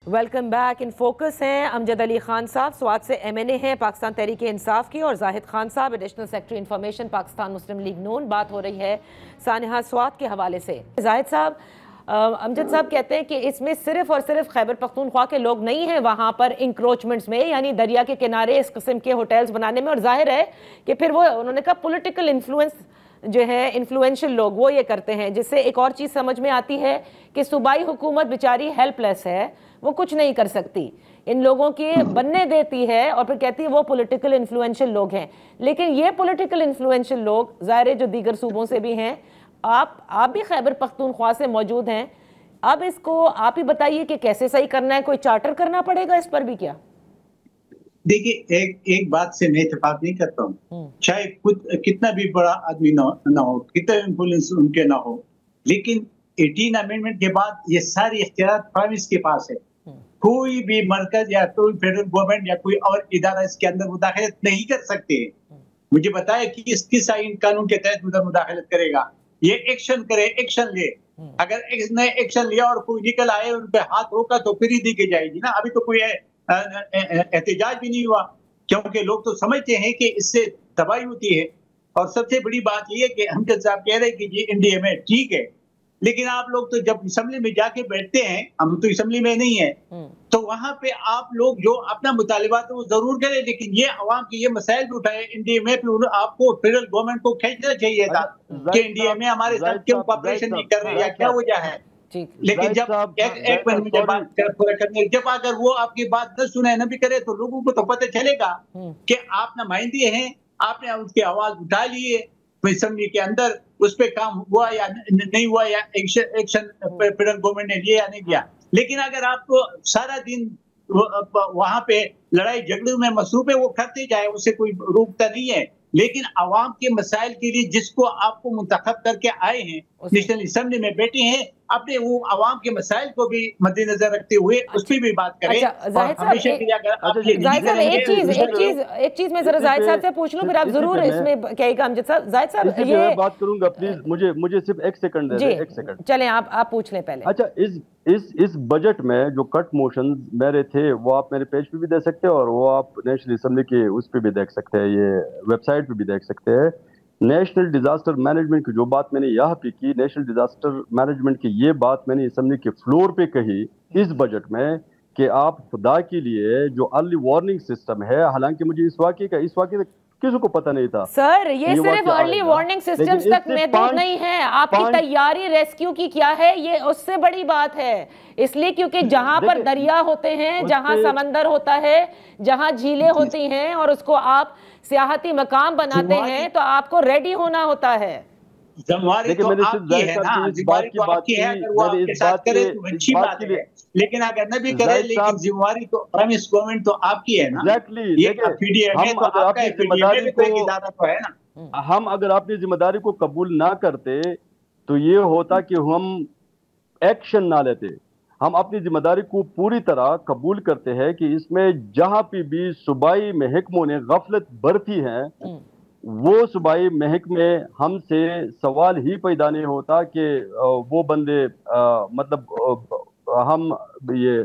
Welcome back. In focus ہیں امجد علی خان صاحب، سوات سے MNA ہیں پاکستان تحریک انصاف کی، اور زاہد خان صاحب ایڈیشنل سیکرٹری انفارمیشن پاکستان مسلم لیگ نون. بات ہو رہی ہے سانحہ سوات کے حوالے سے. زاہد صاحب، امجد صاحب کہتے ہیں کہ اس میں صرف اور صرف خیبر پختونخوا کے لوگ نہیں ہیں وہاں پر انکروچمنٹس میں، یعنی دریا کے کنارے اس قسم کے ہوٹلز بنانے میں، اور ظاہر ہے کہ پھر وہ انہوں نے کہا پولیٹیکل انفلوئنس جو ہے انفلوئنشل لوگ وہ یہ کرتے ہیں، جس سے ایک اور چیز سمجھ میں آتی ہے کہ صوبائی حکومت بیچاری ہیلپ لیس ہے، وہ کچھ نہیں کر سکتی، ان لوگوں کی بننے دیتی ہے اور پھر کہتی ہے وہ پولیٹیکل انفلوئنشل لوگ ہیں. لیکن یہ پولیٹیکل انفلوئنشل لوگ ظاہر ہے جو دیگر صوبوں سے بھی ہیں، آپ بھی خیبر پختونخوا سے موجود ہیں، اب اس کو آپ ہی بتائیے کہ کیسے صحیح کرنا ہے، کوئی چارٹر کرنا پڑے گا اس پر بھی کیا؟ دیکھیے، ایک بات سے میں اتفاق نہیں کرتا ہوں، چاہے کتنا بھی بڑا آدمی نہ ہو، کتنا انفلوئنس ان کے نہ ہو، لیکن 18 امینڈمنٹ کے بعد یہ ساری اختیارات پرائمس کے پاس ہے. کوئی بھی مرکز یا کوئی فیڈرل گورنمنٹ یا کوئی اور ادارہ اس کے اندر مداخلت نہیں کر سکتے. مجھے بتایا کہ کس آئین قانون کے تحت مداخلت کرے گا. یہ ایکشن کرے، ایکشن لے. اگر اس نے ایکشن لیا اور کوئی نکل آئے ان پہ ہاتھ روکا تو پھر ہی دی کے جائے گی نا. ابھی تو کوئی احتجاج بھی نہیں ہوا، کیونکہ لوگ تو سمجھتے ہیں کہ اس سے تباہی ہوتی ہے. اور سب سے بڑی بات یہ ہے کہ امجد صاحب کہہ رہے کہ جی انڈیا میں ٹھیک ہے، لیکن آپ لوگ تو جب اسمبلی میں جا کے بیٹھتے ہیں، ہم تو اسمبلی میں نہیں ہیں، تو وہاں پہ آپ لوگ جو اپنا مطالبات وہ ضرور کریں، لیکن یہ عوام کی یہ مسائل بھی اٹھائے. انڈیا میں آپ کو فیڈرل گورنمنٹ کو کھینچنا چاہیے تھا کہ انڈیا میں ہمارے ساتھ کیوں کوآپریشن نہیں کر رہے یا کیا وجہ ہے. لیکن جب ایک منٹ مجھے بات پورا کرنے، جب اگر وہ آپ کی بات نہ سنے نہ بھی کرے تو لوگوں کو تو پتہ چلے گا کہ آپ نمائندے ہیں، آپ نے اس کی آواز اٹھا لی ہے اسمبلی کے اندر، اس پہ کام ہوا یا نہیں ہوا، یا ایکشن فیڈرل گورنمنٹ نے لیا یا نہیں لیا. لیکن اگر آپ کو سارا دن وہاں پہ لڑائی جھگڑوں میں مصروف ہے، وہ کرتے جائے، اس سے کوئی روکتا نہیں ہے. لیکن عوام کے مسائل کے لیے جس کو آپ کو منتخب کر کے آئے ہیں، نیشنل اسمبلی میں بیٹھے ہیں، اپنے وہ عوام کے مسائل کو بھی مد نظر رکھتے ہوئے اس پہ بھی بات کریں. زاہد صاحب ایک چیز میں ذرا زاہد صاحب سے پوچھ لوں، پھر آپ ضرور اس میں کہیے گا امجد صاحب. زاہد صاحب یہ بات کروں گا پلیز، مجھے صرف ایک سیکنڈ دے دیں. ایک سیکنڈ چلیں، آپ پوچھ لیں پہلے. اچھا، اس بجٹ میں جو کٹ موشن میرے تھے وہ آپ میرے پیج پہ بھی دیکھ سکتے ہیں، اور وہ آپ نیشنل اسمبلی کے اس پہ بھی دیکھ سکتے ہیں، یہ ویب سائٹ پہ بھی دیکھ سکتے ہیں. نیشنل ڈیزاسٹر مینجمنٹ کی جو بات میں نے یہاں پہ کی، نیشنل ڈیزاسٹر مینجمنٹ کی یہ بات میں نے اسمبلی کے فلور پہ کہی اس بجٹ میں کہ آپ خدا کے لیے جو ارلی وارننگ سسٹم ہے، حالانکہ مجھے اس واقعے کا کسی کو پتہ نہیں تھا. سر یہ صرف ارلی وارننگ سسٹمز تک محدود نہیں ہے، آپ کی تیاری ریسکیو کی کیا ہے، یہ اس سے بڑی بات ہے. اس لیے کیونکہ جہاں پر دریا ہوتے ہیں، جہاں سمندر ہوتا ہے، جہاں جھیلیں ہوتی ہیں، اور اس کو آپ سیاحتی مقام بناتے ہیں، تو آپ کو ریڈی ہونا ہوتا ہے. ذمہ تو آپ کی ہے نا، ذمہ تو آپ کی ہے. اگر وہ آپ کے ساتھ کرے تو اچھی بات ہے، لیکن اگر نہ بھی کرے لیکن ذمہ تو پرائمس گورنمنٹ تو آپ کی ہے نا. ہم اگر اپنی ذمہ داری کو قبول نہ کرتے تو یہ ہوتا کہ ہم ایکشن نہ لیتے. ہم اپنی ذمہ داری کو پوری طرح قبول کرتے ہیں کہ اس میں جہاں پہ بھی صوبائی محکموں نے غفلت برتی ہے، وہ صوبائی محکمے ہم سے سوال ہی پیدا نہیں ہوتا کہ وہ بندے مطلب ہم یہ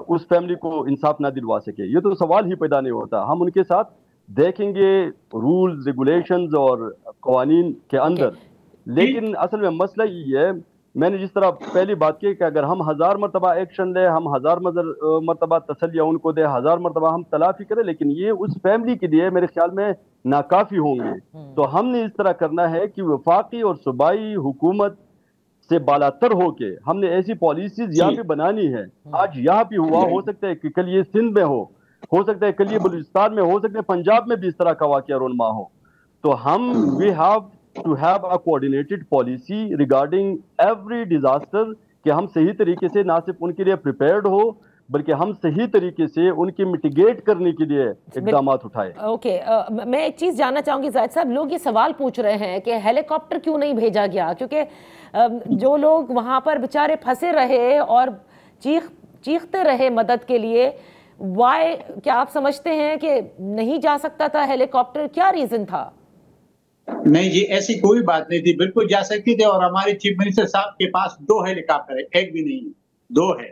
اس فیملی کو انصاف نہ دلوا سکے. یہ تو سوال ہی پیدا نہیں ہوتا. ہم ان کے ساتھ دیکھیں گے رولز، ریگولیشنز اور قوانین کے اندر. لیکن اصل میں مسئلہ یہ ہے، میں نے جس طرح پہلی بات کی کہ اگر ہم 1000 مرتبہ ایکشن لیں، ہم 1000 مرتبہ تسلیہ ان کو دیں، 1000 مرتبہ ہم تلافی کریں، لیکن یہ اس فیملی کے لیے میرے خیال میں ناکافی ہوں گے. تو ہم نے اس طرح کرنا ہے کہ وفاقی اور صوبائی حکومت سے بالاتر ہو کے ہم نے ایسی پالیسیز یہاں پہ بنانی ہے. آج یہاں پہ ہوا، ہو سکتا ہے کہ کل یہ سندھ میں ہو سکتا ہے کل یہ بلوچستان میں، ہو سکتا ہے پنجاب میں بھی اس طرح کا واقعہ رونما ہو. تو ہم we have to have a coordinated policy regarding every disaster, کہ ہم صحیح طریقے سے نہ صرف ان کے لیے پریپیئرڈ ہو بلکہ ہم صحیح طریقے سے ان کی میٹیگیٹ کرنے کے لیے اقدامات اٹھائے. اوکے، میں ایک چیز جاننا چاہوں گی زاہد صاحب، لوگ یہ سوال پوچھ رہے ہیں کہ ہیلی کاپٹر کیوں نہیں بھیجا گیا، کیونکہ جو لوگ وہاں پر بیچارے پھنسے رہے اور چیختے رہے مدد کے لیے، وائی، کیا آپ سمجھتے ہیں کہ نہیں جا سکتا تھا ہیلی کاپٹر؟ کیا ریزن تھا؟ نہیں جی، ایسی کوئی بات نہیں تھی، بالکل جا سکتی تھی. اور ہمارے چیف منسٹر صاحب کے پاس 2 ہیلی کاپٹر ہے، ایک بھی نہیں، 2 ہے.